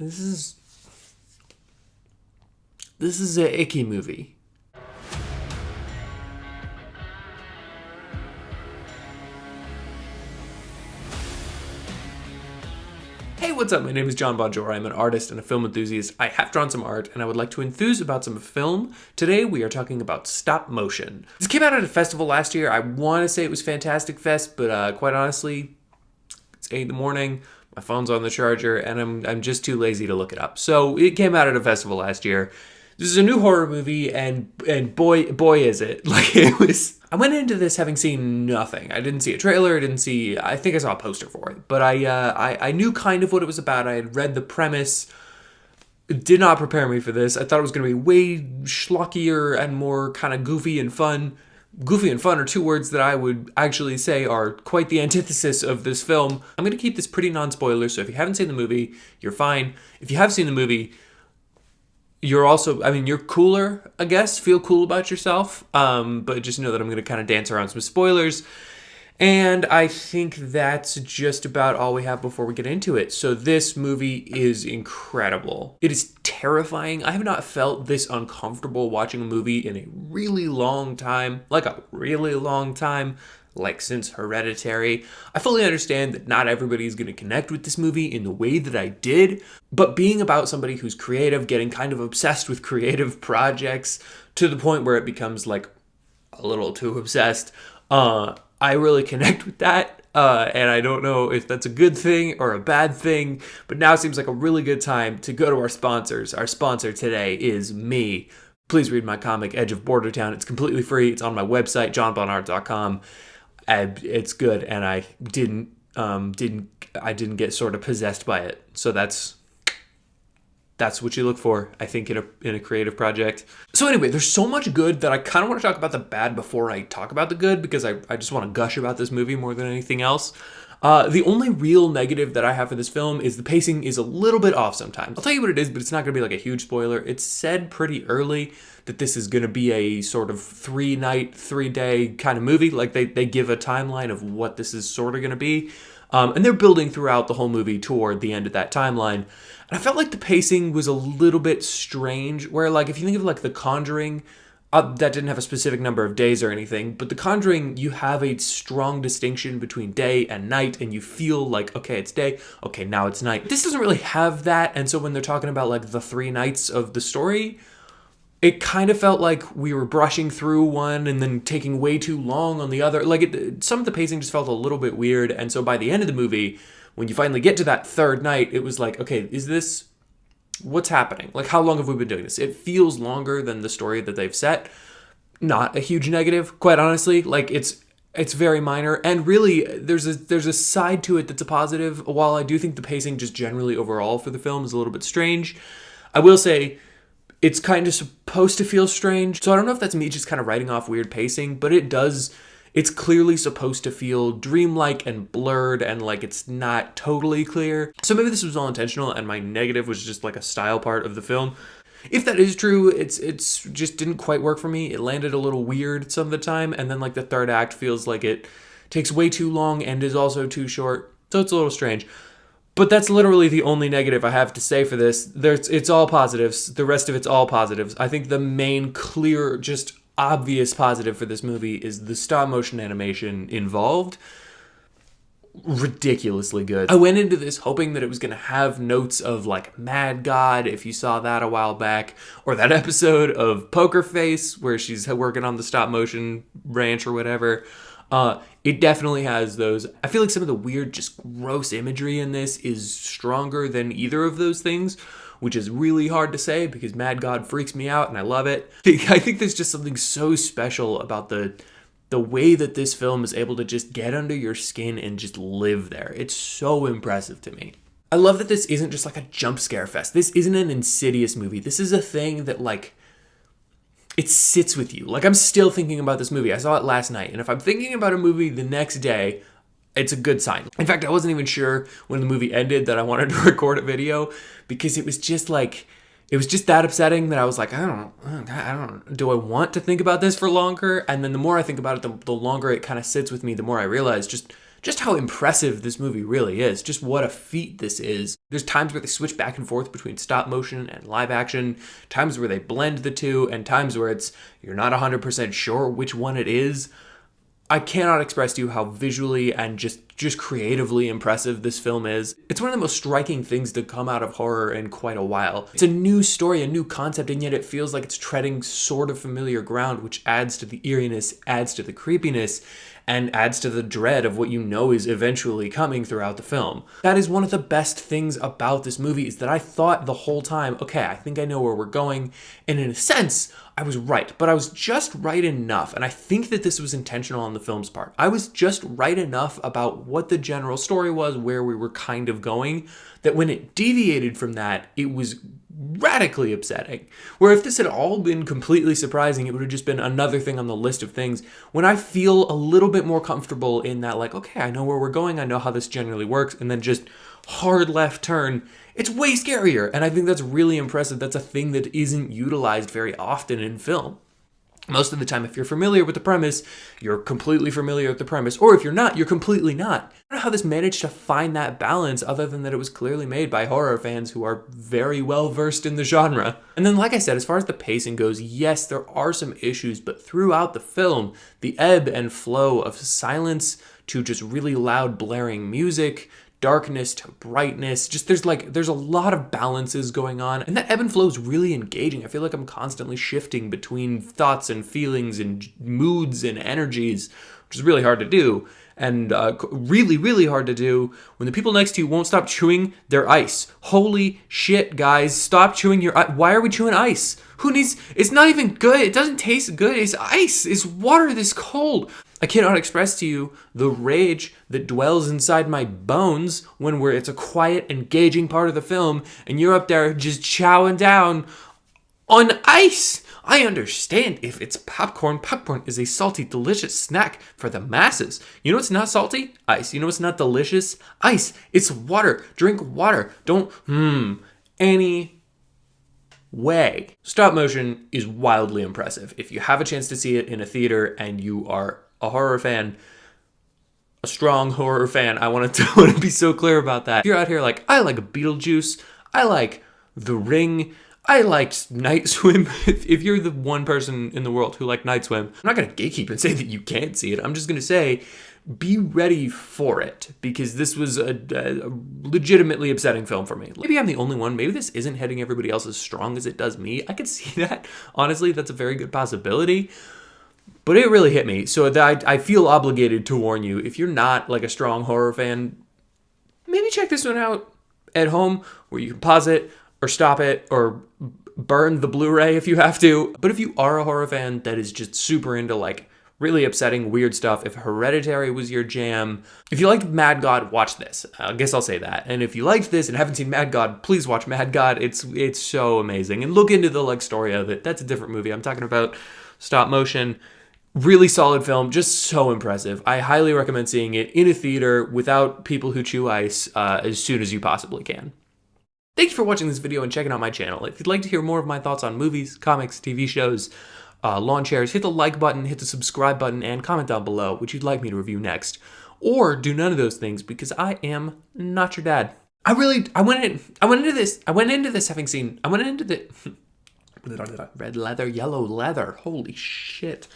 This is an icky movie. Hey, what's up? My name is John Bonjour. I'm an artist and a film enthusiast. I have drawn some art, and I would like to enthuse about some film. Today, we are talking about stop motion. This came out at a festival last year. I want to say it was Fantastic Fest, but quite honestly, it's 8 in the morning. My phone's on the charger, and I'm just too lazy to look it up. So it came out at a festival last year. This is a new horror movie, and boy is it. Like, it was... I went into this having seen nothing. I didn't see a trailer, I think I saw a poster for it. But I knew kind of what it was about. I had read the premise. It did not prepare me for this. I thought it was going to be way schlockier and more kind of goofy and fun. Goofy and fun are two words that I would actually say are quite the antithesis of this film. I'm going to keep this pretty non-spoiler, so if you haven't seen the movie, you're fine. If you have seen the movie... You're also, you're cooler, I guess. Feel cool about yourself. But just know that I'm going to kind of dance around some spoilers. And I think that's just about all we have before we get into it. So this movie is incredible. It is terrifying. I have not felt this uncomfortable watching a movie in a really long time. Like since Hereditary. I fully understand that not everybody is going to connect with this movie in the way that I did, but being about somebody who's creative, getting kind of obsessed with creative projects to the point where it becomes like a little too obsessed, I really connect with that. And I don't know if that's a good thing or a bad thing, but now seems like a really good time to go to our sponsors. Our sponsor today is me. Please read my comic, Edge of Bordertown. It's completely free. It's on my website, johnbonart.com. It's good, and I didn't get sort of possessed by it. So that's what you look for, I think, in a creative project. So anyway, there's so much good that I kind of want to talk about the bad before I talk about the good, because I just want to gush about this movie more than anything else. The only real negative that I have for this film is the pacing is a little bit off sometimes. I'll tell you what it is, but it's not going to be like a huge spoiler. It's said pretty early that this is going to be a sort of 3-night, 3-day kind of movie. Like they give a timeline of what this is sort of going to be. And they're building throughout the whole movie toward the end of that timeline. And I felt like the pacing was a little bit strange, where like if you think of like The Conjuring, that didn't have a specific number of days or anything, but The Conjuring, you have a strong distinction between day and night, and you feel like, okay, it's day, okay, now it's night. This doesn't really have that, and so when they're talking about like the 3 nights of the story, it kind of felt like we were brushing through one and then taking way too long on the other. Like some of the pacing just felt a little bit weird, and so by the end of the movie, when you finally get to that 3rd night, it was like, okay, what's happening? Like, how long have we been doing this? It feels longer than the story that they've set. Not a huge negative, quite honestly. Like, it's very minor. And really, there's a side to it that's a positive. While I do think the pacing just generally overall for the film is a little bit strange, I will say it's kind of supposed to feel strange. So I don't know if that's me just kind of writing off weird pacing, but it does... It's clearly supposed to feel dreamlike and blurred, and like it's not totally clear. So maybe this was all intentional and my negative was just like a style part of the film. If that is true, it's just didn't quite work for me. It landed a little weird some of the time, and then like the 3rd act feels like it takes way too long and is also too short. So it's a little strange. But that's literally the only negative I have to say for this. It's all positives. The rest of it's all positives. I think the main clear, just obvious positive for this movie is the stop motion animation involved. Ridiculously good. I went into this hoping that it was going to have notes of like Mad God, if you saw that a while back, or that episode of Poker Face where she's working on the stop motion ranch or whatever. It definitely has those. I feel like some of the weird, just gross imagery in this is stronger than either of those things, which is really hard to say because Mad God freaks me out and I love it. I think there's just something so special about the way that this film is able to just get under your skin and just live there. It's so impressive to me. I love that this isn't just like a jump scare fest. This isn't an Insidious movie. This is a thing that like, it sits with you. Like I'm still thinking about this movie. I saw it last night. And if I'm thinking about a movie the next day, it's a good sign. In fact, I wasn't even sure when the movie ended that I wanted to record a video because it was just that upsetting that I was like, I don't, do I want to think about this for longer? And then the more I think about it, the longer it kind of sits with me, the more I realize just just how impressive this movie really is, just what a feat this is. There's times where they switch back and forth between stop motion and live action, times where they blend the two, and times where you're not 100% sure which one it is. I cannot express to you how visually and just creatively impressive this film is. It's one of the most striking things to come out of horror in quite a while. It's a new story, a new concept, and yet it feels like it's treading sort of familiar ground, which adds to the eeriness, adds to the creepiness, and adds to the dread of what you know is eventually coming throughout the film. That is one of the best things about this movie, is that I thought the whole time, okay, I think I know where we're going, and in a sense, I was right, but I was just right enough, and I think that this was intentional on the film's part. I was just right enough about what the general story was, where we were kind of going, that when it deviated from that, it was radically upsetting. Where if this had all been completely surprising, it would have just been another thing on the list of things. When I feel a little bit more comfortable in that, like, okay, I know where we're going, I know how this generally works, and then just hard left turn, it's way scarier. And I think that's really impressive. That's a thing that isn't utilized very often in film. Most of the time, if you're familiar with the premise, you're completely familiar with the premise. Or if you're not, you're completely not. I don't know how this managed to find that balance, other than that it was clearly made by horror fans who are very well versed in the genre. And then, like I said, as far as the pacing goes, yes, there are some issues, but throughout the film, the ebb and flow of silence to just really loud blaring music, darkness to brightness, just there's a lot of balances going on, and that ebb and flow is really engaging. I feel like I'm constantly shifting between thoughts and feelings and moods and energies, which is really hard to do, and really, really hard to do when the people next to you won't stop chewing their ice. Holy shit, guys, stop chewing your ice. Why are we chewing ice? Who needs, it's not even good, it doesn't taste good, it's ice, it's water this cold. I cannot express to you the rage that dwells inside my bones when it's a quiet, engaging part of the film, and you're up there just chowing down on ice. I understand if it's popcorn. Popcorn is a salty, delicious snack for the masses. You know what's not salty? Ice. You know what's not delicious? Ice. It's water. Drink water. Don't, any way. Stop motion is wildly impressive. If you have a chance to see it in a theater and you are a horror fan, a strong horror fan, I want to be so clear about that. If you're out here like, I like Beetlejuice, I like The Ring, I liked Night Swim. If you're the one person in the world who liked Night Swim, I'm not going to gatekeep and say that you can't see it. I'm just going to say, be ready for it, because this was a legitimately upsetting film for me. Maybe I'm the only one. Maybe this isn't hitting everybody else as strong as it does me. I could see that. Honestly, that's a very good possibility. But it really hit me, so I feel obligated to warn you. If you're not like a strong horror fan, maybe check this one out at home, where you can pause it or stop it or burn the Blu-ray if you have to. But if you are a horror fan that is just super into like really upsetting, weird stuff, if Hereditary was your jam, if you liked Mad God, watch this. I guess I'll say that. And if you liked this and haven't seen Mad God, please watch Mad God. It's so amazing. And look into the like story of it. That's a different movie. I'm talking about Stop Motion. Really solid film, just so impressive. I highly recommend seeing it in a theater without people who chew ice as soon as you possibly can. Thank you for watching this video and checking out my channel. If you'd like to hear more of my thoughts on movies, comics, TV shows, lawn chairs, hit the like button, hit the subscribe button, and comment down below what you'd like me to review next. Or do none of those things, because I am not your dad. I went into this having seen, red leather, yellow leather, holy shit.